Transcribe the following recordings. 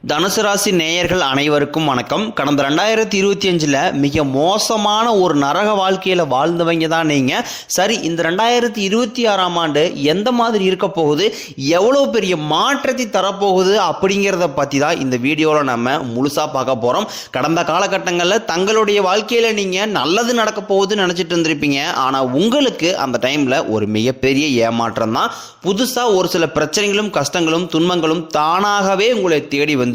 தனுசு ராசி நேயர்கள் அனைவருக்கும் வணக்கம். கடந்த 2025 மிக மோசமான ஒரு நரக வாழ்க்கையில் வாழ்ந்தவங்க தான் நீங்கள். சரி, இந்த 2026ஆம் ஆண்டு எந்த மாதிரி இருக்க போகுது, எவ்வளோ பெரிய மாற்றத்தை தரப்போகுது அப்படிங்கிறத பற்றி தான் இந்த வீடியோவில் நம்ம முழுசாக பார்க்க போகிறோம். கடந்த காலகட்டங்களில் தங்களுடைய வாழ்க்கையில் நீங்கள் நல்லது நடக்க போகுதுன்னு நினச்சிட்டு இருந்திருப்பீங்க. ஆனால் உங்களுக்கு அந்த டைமில் ஒரு மிகப்பெரிய ஏமாற்றம் தான். புதுசாக ஒரு சில பிரச்சனைகளும் கஷ்டங்களும் துன்பங்களும் தானாகவே உங்களை தேடி வந்திருக்கும்.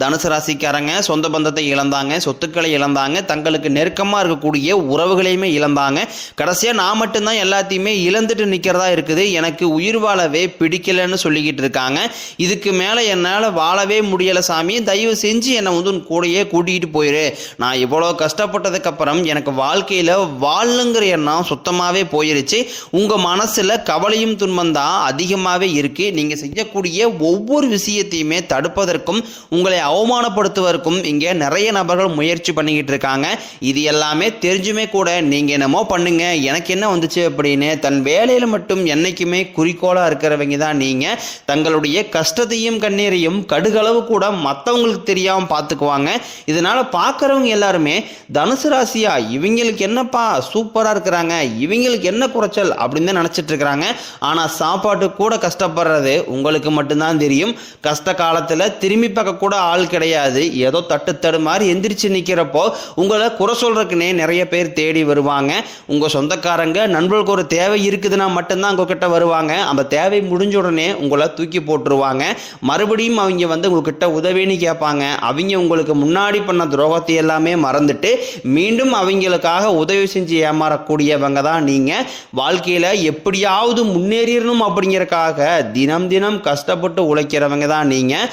தனுசு ராசிக்காரங்க சொந்த பந்தத்தை இழந்தாங்க, சொத்துக்களை இழந்தாங்க, தங்களுக்கு நெருக்கமாக இருக்கக்கூடிய உறவுகளையுமே இழந்தாங்க. கடைசியாக நான் மட்டும்தான் எல்லாத்தையுமே இழந்துட்டு நிற்கிறதா இருக்குது, எனக்கு உயிர் வாழவே பிடிக்கலன்னு சொல்லிக்கிட்டு இருக்காங்க. இதுக்கு மேலே என்னால் வாழவே முடியலை சாமி, தயவு செஞ்சு என்னை உன் கூடையே கூட்டிகிட்டு போயிரு. நான் இவ்வளோ கஷ்டப்பட்டதுக்கப்புறம் எனக்கு வாழ்க்கையில் வாழணுங்கிற எண்ணம் சுத்தமாகவே போயிருச்சு. உங்கள் மனசில் கவலையும் துன்பம் தான் அதிகமாகவே இருக்குது. நீங்கள் செய்யக்கூடிய ஒவ்வொரு விஷயத்தையுமே தடுப்பதற்கும் உங்களை அவமானப்படுத்துவதற்கும் இங்கே நிறைய நபர்கள் முயற்சி பண்ணிக்கிட்டு இருக்காங்க. இது எல்லாமே தெரிஞ்சுமே கூட நீங்கள் என்னமோ பண்ணுங்க, எனக்கு என்ன வந்துச்சு அப்படின்னு தன் வேலையில் மட்டும் என்னைக்குமே குறிக்கோளாக இருக்கிறவங்க தான் நீங்கள். தங்களுடைய கஷ்டத்தையும் கண்ணீரையும் கடுகளவு கூட மற்றவங்களுக்கு தெரியாமல் பார்த்துக்குவாங்க. இதனால் பார்க்குறவங்க எல்லாருமே தனுசு ராசியா, இவங்களுக்கு என்னப்பா சூப்பராக இருக்கிறாங்க, இவங்களுக்கு என்ன குறைச்சல் அப்படின்னு தான் நினச்சிட்டு இருக்கிறாங்க. ஆனால் சாப்பாட்டு கூட கஷ்டப்படுறது உங்களுக்கு மட்டும்தான் தெரியும். கஷ்ட காலத்தில் திரும்பி பார்க்க கூட ஆள் கிடையாது. ஏதோ தட்டு மாதிரி எந்திரிச்சு நிற்கிறப்போ உங்களை குறை சொல்றதுக்குன்னே நிறைய பேர் தேடி வருவாங்க. உங்கள் சொந்தக்காரங்க நண்பர்களுக்கு ஒரு தேவை இருக்குதுன்னா மட்டும்தான் உங்ககிட்ட வருவாங்க. அந்த தேவை முடிஞ்ச உடனே உங்களை தூக்கி போட்டுருவாங்க. மறுபடியும் அவங்க உங்ககிட்ட உதவின்னு கேட்பாங்க. அவங்க உங்களுக்கு முன்னாடி பண்ண துரோகத்தை எல்லாமே மறந்துட்டு மீண்டும் அவங்களுக்காக உதவி செஞ்சு ஏமாறக்கூடியவங்க தான் நீங்கள். வாழ்க்கையில் எப்படியாவது முன்னேறிடணும் அப்படிங்கிறக்காக தினம் தினம் கஷ்டப்பட்டு உழைக்கிறவங்க தான் நீங்கள்.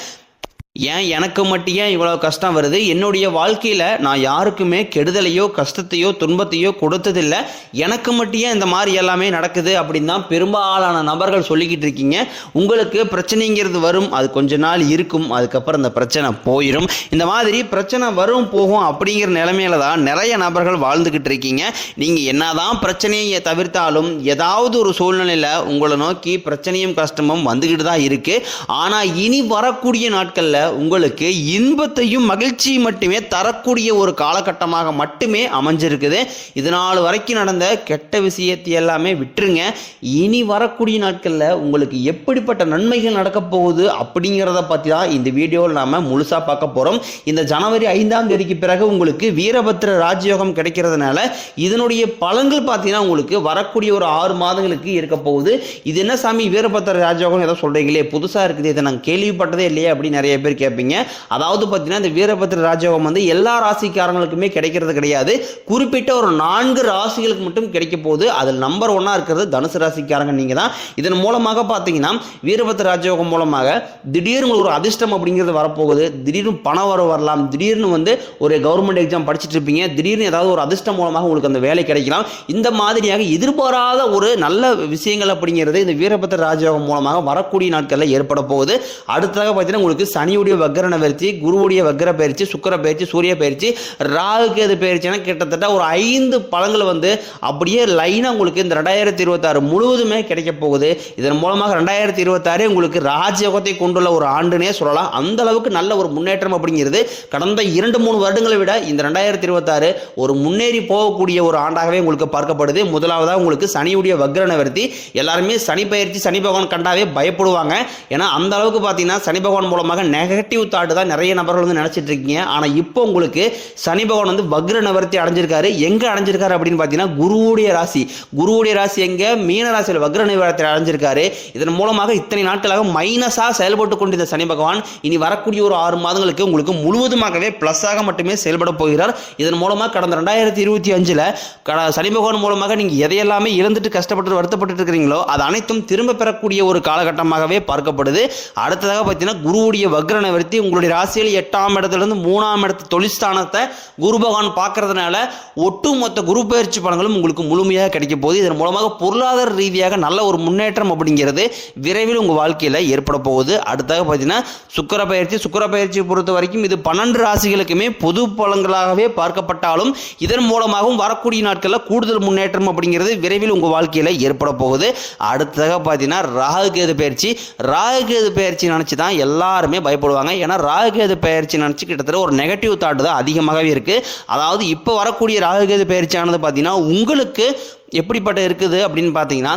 ஏன் எனக்கு மட்டும் ஏன் இவ்வளோ கஷ்டம் வருது? என்னுடைய வாழ்க்கையில் நான் யாருக்குமே கெடுதலையோ கஷ்டத்தையோ துன்பத்தையோ கொடுத்ததில்லை, எனக்கு மட்டும் ஏன் இந்த மாதிரி எல்லாமே நடக்குது அப்படின்னு தான் பெரும்பாலான நபர்கள் சொல்லிக்கிட்டு இருக்கீங்க. உங்களுக்கு பிரச்சனைங்கிறது வரும், அது கொஞ்ச நாள் இருக்கும், அதுக்கப்புறம் இந்த பிரச்சனை போயிடும். இந்த மாதிரி பிரச்சனை வரும் போகும் அப்படிங்கிற நிலைமையில தான் நிறைய நபர்கள் வாழ்ந்துக்கிட்டு இருக்கீங்க. நீங்கள் என்னதான் பிரச்சனையை தவிர்த்தாலும் ஏதாவது ஒரு சூழ்நிலையில் உங்களை நோக்கி பிரச்சனையும் கஷ்டமும் வந்துக்கிட்டு தான் இருக்குது. ஆனால் இனி வரக்கூடிய நாட்களில் உங்களுக்கு இன்பத்தையும் மகிழ்ச்சியும் மட்டுமே தரக்கூடிய ஒரு காலகட்டமாக மட்டுமே அமைஞ்சிருக்குது. இதனால் வரைக்கும் நடந்த கெட்ட விஷயத்தை எல்லாமே விட்டுருங்க. இனி வரக்கூடிய நாட்களில் உங்களுக்கு எப்படிப்பட்ட நன்மைகள் நடக்க போகுது அப்படிங்கிறத பற்றி தான் இந்த வீடியோவில் நாம் முழுசாக பார்க்க போகிறோம். இந்த ஜனவரி 5ஆம் தேதிக்கு பிறகு உங்களுக்கு வீரபத்ர ராஜயோகம் கிடைக்கிறதுனால இதனுடைய பலன்கள் பார்த்தீங்கன்னா உங்களுக்கு வரக்கூடிய ஒரு 6 மாதங்களுக்கு இருக்க போகுது. இது என்ன சாமி வீரபத்ர ராஜயோகம் ஏதோ சொல்கிறீங்களே, புதுசாக இருக்குது, இதை நாங்கள் கேள்விப்பட்டதே இல்லையே அப்படின்னு நிறைய பேர் கேட்பீங்க. அதாவது பார்த்தீங்கன்னா இந்த வீரபத்ர ராஜயோகம் எல்லா ராசிக்காரங்களுக்குமே கிடைக்கிறது கிடையாது. குறிப்பிட்ட ஒரு 4 ராசிகளுக்கு மட்டும் கிடைக்க போகுது. அதில் நம்பர் 1 இருக்கிறது தனுசு ராசிக்காரங்க நீங்கள் தான். இதன் மூலமாக பார்த்தீங்கன்னா வீரபத்ர ராஜயோகம் மூலமாக திடீர்னு ஒரு அதிர்ஷ்டம் அப்படிங்கிறது வரப்போகுது. திடீர்னு பணம் வரலாம், திடீர்னு ஒரு கவர்மெண்ட் எக்ஸாம் படிச்சுட்டு இருப்பீங்க, திடீர்னு ஏதாவது ஒரு அதிர்ஷ்டம் மூலமாக உங்களுக்கு அந்த வேலை கிடைக்கலாம். இந்த மாதிரியாக எதிர்பாராத ஒரு நல்ல விஷயங்கள் அப்படிங்கிறது இந்த வீரபத்ர ராஜயோகம் மூலமாக வரக்கூடிய நாட்களில் ஏற்பட போகுது. அடுத்ததாக பார்த்தீங்கன்னா உங்களுக்கு சனியுடைய வக்ர நிவர்த்தி, குருவுடைய வக்ர பயிற்சி, சுக்கிர பயிற்சி, சூரிய பயிற்சி, ராகு கேது பயிற்சினா கிட்டத்தட்ட ஒரு 5 பலன்கள் அப்படியே லைனா உங்களுக்கு இந்த 2026 முழுவதுமே கிடைக்க போகுது. இதன் மூலமாக 2026 உங்களுக்கு ராஜயோகத்தை கொண்டுள்ள ஒரு ஆண்டுனே சொல்லலாம். அந்த அளவுக்கு நல்ல ஒரு முன்னேற்றம் அப்படிங்கிறது கடந்த 2-3 வருடங்களை விட இந்த 2026 ஒரு முன்னேறி போகக்கூடிய ஒரு ஆண்டாகவே உங்களுக்கு பார்க்கப்படுது. முதலாவதாக உங்களுக்கு சனியுடைய வக்ர நிவர்த்தி. எல்லாருமே சனி பயிற்சி, சனி பகவான் கண்டாவே பயப்படுவாங்க. ஏன்னா அந்த அளவுக்கு பார்த்தீங்கன்னா சனி பகவான் மூலமாக நெகட்டிவ் தாட் தான் நிறைய நபர்கள் நினைச்சிட்டு இருக்கீங்க. ஆனால் இப்போ உங்களுக்கு சனி பகவான் வக்ர நிவர்த்தி அடைஞ்சிருக்காரு. எங்கே அடைஞ்சிருக்காரு அப்படின்னு பார்த்தீங்கன்னா குருவுடைய ராசி. குருவுடைய ராசி எங்கே? மீன ராசியில் வக்ர நிவர்த்தி அடைஞ்சிருக்காரு. இதன் மூலமாக இத்தனை நாட்களாக மைனஸாக செயல்பட்டு கொண்டிருந்த சனி பகவான் இனி வரக்கூடிய ஒரு 6 மாதங்களுக்கு உங்களுக்கு முழுவதுமாகவே பிளஸாக மட்டுமே செயல்பட போகிறார். இதன் மூலமாக கடந்த 2025 சனி பகவான் மூலமாக நீங்கள் எதையெல்லாமே இழந்துட்டு கஷ்டப்பட்டு வருத்தப்பட்டு இருக்கிறீங்களோ அது அனைத்தும் திரும்ப பெறக்கூடிய ஒரு காலகட்டமாகவே பார்க்கப்படுது. அடுத்ததாக பார்த்தீங்கன்னா குருவுடைய வக்ர நிவர்த்தி உங்களுடைய ராசியில் 8ஆம் இடத்திலிருந்து 3ஆம் இடத்து தொழில்ஸ்தானத்தை குரு பகவான் பார்க்கறதுனால ஒட்டுமொத்த குரு பயிற்சி பலன்களும் உங்களுக்கு முழுமையாக கிடைக்க போகுது. இதன் மூலமாக பொருளாதார ரீதியாக நல்ல ஒரு முன்னேற்றம் அப்படிங்கிறது விரைவில் உங்கள் வாழ்க்கையில் ஏற்பட போகுது. அடுத்தாக பார்த்தீங்கன்னா சுக்கிர பயிற்சியை பொறுத்த வரைக்கும் இது 12 ராசிகளுக்குமே பொது பலன்களாகவே பார்க்கப்பட்டாலும் இதன் மூலமாகவும் வரக்கூடிய நாட்களில் கூடுதல் முன்னேற்றம் அப்படிங்கிறது விரைவில் உங்கள் வாழ்க்கையில் ஏற்பட போகுது. அடுத்ததாக பார்த்தீங்கன்னா ராகு கேது பயிற்சி நினச்சி தான் எல்லாருமே பயப்படுவாங்க. ஏற்படுவாங்க. ஏன்னா ராகுகேது பெயர்ச்சி நினச்சி கிட்டத்தட்ட ஒரு நெகட்டிவ் தாட் தான் அதிகமாகவே இருக்குது. அதாவது இப்போ வரக்கூடிய ராகுகேது பெயர்ச்சியானது பார்த்தீங்கன்னா உங்களுக்கு எப்படிப்பட்ட இருக்குது அப்படின்னு பார்த்தீங்கன்னா,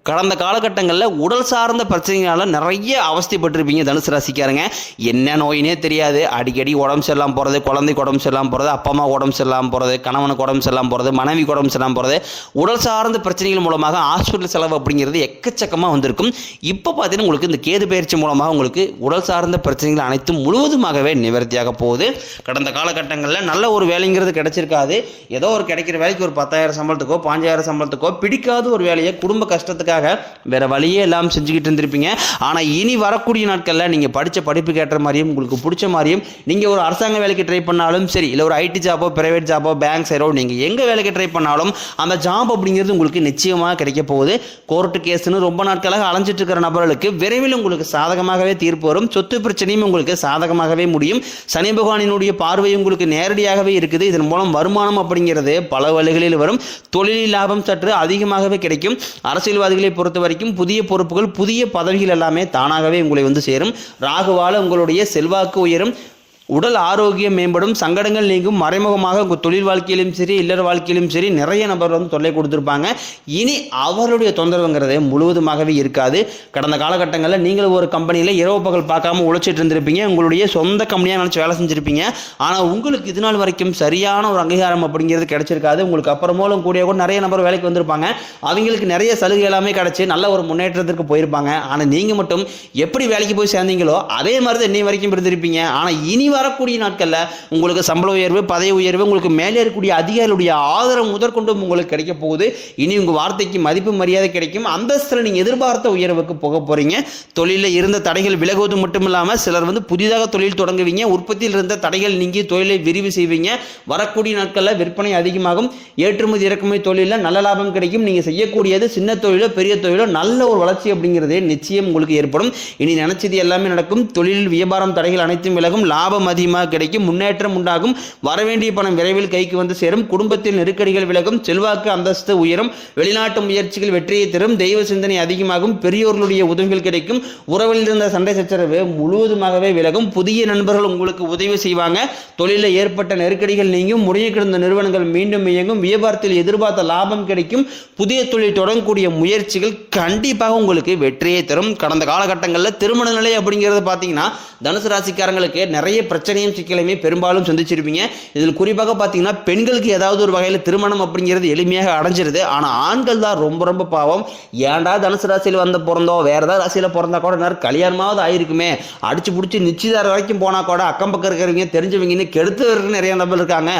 கடந்த காலகட்டங்களில் உடல் சார்ந்த பிரச்சனைகளால் நிறைய அவஸ்தைப்பட்டிருப்பீங்க தனுசு ராசிக்காரங்க. என்ன நோயினே தெரியாது, அடிக்கடி உடம்பு சரியில்லாமல் போகிறது, குழந்தைக்கு உடம்பு சரியில்லாமல் போகிறது, அப்பா அம்மா உடம்பு சரியில்லாமல் போகிறது, கணவனுக்கு உடம்பு சரியில்லாமல் போகிறது, மனைவிக்கு உடம்பு சரியில்லாமல் போகிறது, உடல் சார்ந்த பிரச்சனைகள் மூலமாக ஹாஸ்பிட்டல் செலவு அப்படிங்கிறது எக்கச்சக்கமாக வந்திருக்கும். இப்போ பார்த்தீங்கன்னா உங்களுக்கு இந்த கேது பயிற்சி மூலமாக உங்களுக்கு உடல் சார்ந்த பிரச்சனைகள் அனைத்தும் முழுவதுமாகவே நிவர்த்தியாக போகுது. கடந்த காலகட்டங்களில் நல்ல ஒரு வேலைங்கிறது கிடைச்சிருக்காது. ஏதோ ஒரு கிடைக்கிற வேலைக்கு ஒரு 10,000 சம்பளத்துக்கோ 5,000 சம்பளத்துக்கோ பிடிக்காத ஒரு வேலையை குடும்ப கஷ்டத்துக்காக வேற வழியே எல்லாம் செஞ்சுக்கிட்டு இருந்திருப்பீங்க. ஆனால் இனி வரக்கூடிய நாட்களில் நீங்கள் படித்த படிப்புக்கு ஏற்ற மாதிரியும் உங்களுக்கு பிடிச்ச மாதிரியும் நீங்கள் ஒரு அரசாங்க வேலைக்கு ட்ரை பண்ணாலும் சரி, இல்லை ஒரு ஐடி ஜாபோ பிரைவேட் ஜாபோ பேங்க் சைடோ நீங்கள் எங்கே வேலைக்கு ட்ரை பண்ணாலும் அந்த ஜாப் அப்படிங்கிறது உங்களுக்கு நிச்சயமாக கிடைக்க போகுது. கோர்ட்டு கேஸ்ன்னு ரொம்ப நாட்களாக அலைஞ்சிட்டு இருக்கிற நபர்களுக்கு விரைவில் உங்களுக்கு சாதகமாகவே தீர்ப்பு வரும். சொத்து பிரச்சனையும் உங்களுக்கு சாதகமாகவே முடியும். சனி பகவானினுடைய பார்வை உங்களுக்கு நேரடியாகவே இருக்குது. இதன் மூலம் வருமானம் அப்படிங்கிறது பல வழிகளில் வரும். தொழிலில் லாபம் சற்று அதிகமாகவே கிடைக்கும். அரசியல்வாதிகளை பொறுத்த வரைக்கும் புதிய பொறுப்புகள் புதிய பதவிகள் எல்லாமே தானாகவே உங்களை வந்து சேரும். ராகுவால உங்களுடைய செல்வாக்கு உயரும், உடல் ஆரோக்கியம் மேம்படும், சங்கடங்கள் நீங்கும். மறைமுகமாக உங்கள் தொழில் வாழ்க்கையிலும் சரி இல்லற வாழ்க்கையிலும் சரி நிறைய நபர் வந்து தொல்லை கொடுத்துருப்பாங்க. இனி அவருடைய தொந்தரவுங்கிறது முழுவதுமாகவே இருக்காது. கடந்த காலகட்டங்களில் நீங்கள் ஒரு கம்பெனியில் இரவு பகல் பார்க்காம உழைச்சிட்டு இருந்திருப்பீங்க. உங்களுடைய சொந்த கம்பெனியாக நினச்சி வேலை செஞ்சுருப்பீங்க. ஆனால் உங்களுக்கு இது நாள் வரைக்கும் சரியான ஒரு அங்கீகாரம் அப்படிங்கிறது கிடைச்சிருக்காது. உங்களுக்கு அப்புறமேலும் கூட நிறைய நபர் வேலைக்கு வந்திருப்பாங்க. அவங்களுக்கு நிறைய சலுகை எல்லாமே கிடைச்சி நல்ல ஒரு முன்னேற்றத்திற்கு போயிருப்பாங்க. ஆனால் நீங்கள் மட்டும் எப்படி வேலைக்கு போய் சேர்ந்தீங்களோ அதே மாதிரி தான் இன்னை வரைக்கும் இருந்திருப்பீங்க. ஆனால் இனி வரக்கூடிய நாட்களில் உங்களுக்கு சம்பள உயர்வு பதவி உயர்வு உங்களுக்கு மேலே இருக்கக்கூடிய அதிகாரிகளுடைய ஆதரவு முதற்கொண்டு உங்களுக்கு கிடைக்க போகுது. இனி உங்கள் வார்த்தைக்கு மதிப்பு மரியாதை கிடைக்கும். அந்தஸ்தில் நீங்கள் எதிர்பார்த்த உயர்வுக்கு போக போகிறீங்க. தொழிலில் இருந்த தடைகள் விலகுவது மட்டும் இல்லாமல் சிலர் வந்து புதிதாக தொழில் தொடங்குவீங்க. உற்பத்தியில் இருந்த தடைகள் நீங்கி தொழிலை விரிவு செய்வீங்க. வரக்கூடிய நாட்களில் விற்பனை அதிகமாகும். ஏற்றுமதி இறக்குமதி தொழிலில் நல்ல லாபம் கிடைக்கும். நீங்கள் செய்யக்கூடியது சின்ன தொழிலோ பெரிய தொழிலோ நல்ல ஒரு வளர்ச்சி அப்படிங்கிறது நிச்சயம் உங்களுக்கு ஏற்படும். இனி நினைச்சது எல்லாமே நடக்கும். தொழிலில் வியாபாரம் தடைகள் அனைத்தும் விலகும். லாபம் அதிகமாக கிடைக்கும். முன்னேற்றம் உண்டாகும். வரவேண்டிய பணம் விரைவில் கைக்கு வந்து சேரும். குடும்பத்தில் நெருக்கடிகள் விலகும். செல்வாக்கு அந்தஸ்து உயரும். வெளிநாட்டு முயற்சிகள் வெற்றியை தரும். தெய்வ சிந்தனை அதிகமாகும். பெரியோர்களுடைய உதவிகள் கிடைக்கும். உறவில் இருந்த சண்டை சச்சரவு முழுவதுமாகவே விலகும். புதிய நண்பர்கள் உங்களுக்கு உதவி செய்வாங்க. தொழிலில் ஏற்பட்ட நெருக்கடிகள் நீங்கும். முறையை கிடந்த நிறுவனங்கள் மீண்டும் இயங்கும். வியாபாரத்தில் எதிர்பார்த்த லாபம் கிடைக்கும். புதிய தொழில் தொடங்கக்கூடிய முயற்சிகள் கண்டிப்பாக உங்களுக்கு வெற்றியை தரும். கடந்த காலகட்டங்களில் திருமண நிலை அப்படிங்கிறது பார்த்தீங்கன்னா தனுசு ராசிக்காரங்களுக்கு நிறைய பிரச்சனையும் சிக்கலையுமே பெரும்பாலும் சந்திச்சிருப்பீங்க. இதில் குறிப்பாக பார்த்தீங்கன்னா பெண்களுக்கு ஏதாவது ஒரு வகையில் திருமணம் அப்படிங்கிறது எளிமையாக அடைஞ்சிருது. ஆனால் ஆண்கள் தான் ரொம்ப ரொம்ப பாவம். ஏன்டா தனுசு ராசியில் வந்து பிறந்தோம், வேற ஏதாவது ராசியில் பிறந்தா கூட நேரம் கல்யாணமாவது ஆயிருக்குமே, அடிச்சு பிடிச்சி நிச்சயதார வரைக்கும் போனால் கூட அக்கம் பக்கம் இருக்கிறவங்க தெரிஞ்சவங்கன்னு கெடுத்து நிறைய நபர் இருக்காங்க.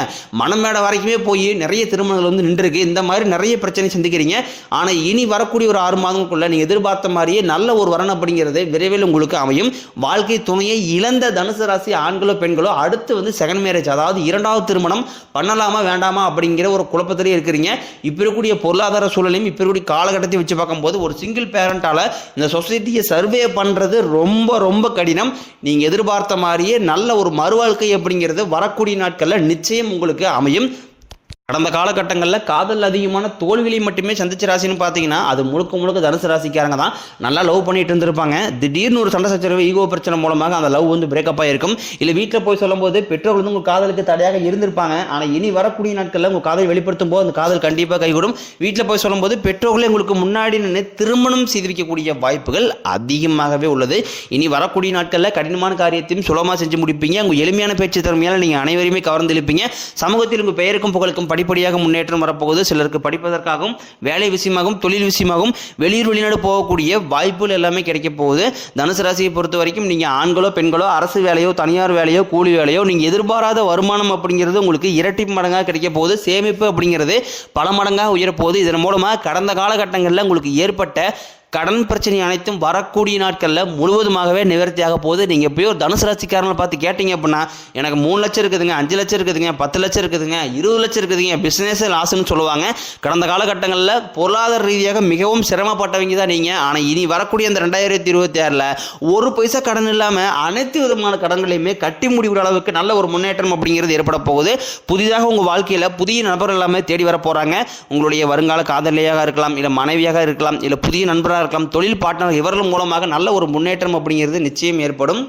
மனம் மேடை வரைக்குமே போய் நிறைய திருமணங்கள் வந்து நின்றுருக்கு. இந்த மாதிரி நிறைய பிரச்சனை சந்திக்கிறீங்க. ஆனால் இனி வரக்கூடிய ஒரு 6 மாதங்களுக்குள்ள நீங்கள் எதிர்பார்த்த மாதிரியே நல்ல ஒரு வரன் அப்படிங்கிறது விரைவில் உங்களுக்கு அமையும். வாழ்க்கை துணையை இழந்த தனுசு ராசி ஆண்களோ பெண்களோ அடுத்து வந்து செகண்ட் மேரேஜ், அதாவது இரண்டாவது திருமணம் பண்ணலாமா வேண்டாமா அப்படிங்கிற ஒரு குழப்பத்திலே இருக்கிறீங்க. இப்போ இருக்கக்கூடிய பொருளாதார சூழலையும் இப்போ இருக்கக்கூடிய காலகட்டத்தை வச்சு பார்க்கும்போது ஒரு சிங்கிள் பேரண்டால இந்த சொசைட்டியை சர்வே பண்ணுறது ரொம்ப ரொம்ப கடினம். நீங்கள் எதிர்பார்த்த மாதிரியே நல்ல ஒரு மறுவாழ்க்கை அப்படிங்கிறது வரக்கூடிய நாட்களில் நிச்சயம் உங்களுக்கு அமையும். கடந்த காலகட்டங்களில் காதல் அதிகமான தோல்விகளை மட்டுமே சந்திச்ச ராசின்னு பார்த்தீங்கன்னா அது முழுக்க முழுக்க தனுசு ராசிக்காரங்க தான். நல்லா லவ் பண்ணிட்டு இருந்திருப்பாங்க. திடீர்னு ஒரு சண்டை சச்சரவு ஈகோ பிரச்சனை மூலமாக அந்த லவ் வந்து பிரேக்கப் ஆகிருக்கும். இல்லை வீட்டில் போய் சொல்லும்போது பெற்றோர்கள் வந்து உங்கள் காதலுக்கு தடையாக இருந்திருப்பாங்க. ஆனால் இனி வரக்கூடிய நாட்களில் உங்கள் காதல் வெளிப்படுத்தும் போது அந்த காதல் கண்டிப்பாக கைகூடும். வீட்டில் போய் சொல்லும்போது பெற்றோர்களே உங்களுக்கு முன்னாடி நின்று திருமணம் செய்து வைக்கக்கூடிய வாய்ப்புகள் அதிகமாகவே உள்ளது. இனி வரக்கூடிய நாட்களில் கடினமான காரியத்தையும் சுலபமாக செஞ்சு முடிப்பீங்க. உங்கள் எளிமையான பேச்சு திறமையால் நீங்கள் அனைவரையுமே கவர்ந்தெழுப்பீங்க. சமூகத்தில் உங்கள் பெயருக்கும் புகழுக்கும் படிப்படியாக முன்னேற்றம் வரப்போகுது. சிலருக்கு படிப்பதற்காகவும் வேலை விஷயமாகவும் தொழில் விஷயமாகவும் வெளியூர் வெளிநாடு போகக்கூடிய வாய்ப்புகள் எல்லாமே கிடைக்க போகுது. தனுசு ராசியை பொறுத்த வரைக்கும் நீங்கள் ஆண்களோ பெண்களோ அரசு வேலையோ தனியார் வேலையோ கூலி வேலையோ நீங்கள் எதிர்பாராத வருமானம் அப்படிங்கிறது உங்களுக்கு இரட்டி மடங்காக கிடைக்க போகுது. சேமிப்பு அப்படிங்கிறது பல மடங்காக உயரப்போகுது. இதன் மூலமாக கடந்த காலகட்டங்களில் உங்களுக்கு ஏற்பட்ட கடன் பிரச்சனை அனைத்தும் வரக்கூடிய நாட்களில் முழுவதுமாகவே நிவர்த்தியாக போகுது. நீங்கள் போய் ஒரு தனுசு ராசிக்காரங்களை பார்த்து கேட்டீங்க அப்படின்னா எனக்கு 3 லட்சம் இருக்குதுங்க, 5 லட்சம் இருக்குதுங்க, 10 லட்சம் இருக்குதுங்க, 20 லட்சம் இருக்குதுங்க, பிஸ்னஸ் லாஸ்ன்னு சொல்லுவாங்க. கடந்த காலகட்டங்களில் பொருளாதார ரீதியாக மிகவும் சிரமப்பட்டவங்க தான் நீங்கள். ஆனால் இனி வரக்கூடிய இந்த 2026 ஒரு பைசா கடன் இல்லாமல் அனைத்து விதமான கடன்களையுமே கட்டி முடிவுற அளவுக்கு நல்ல ஒரு முன்னேற்றம் அப்படிங்கிறது ஏற்பட போகுது. புதிதாக உங்கள் வாழ்க்கையில் புதிய நபர்கள் எல்லாமே தேடி வர போகிறாங்க. உங்களுடைய வருங்கால காதலியாக இருக்கலாம், இல்லை மனைவியாக இருக்கலாம், இல்லை புதிய நண்பராக இருக்கலாம், தொழில் பார்ட்னர், இவர்கள் மூலமாக நல்ல ஒரு முன்னேற்றம் அப்படிங்கிறது நிச்சயம் ஏற்படும்.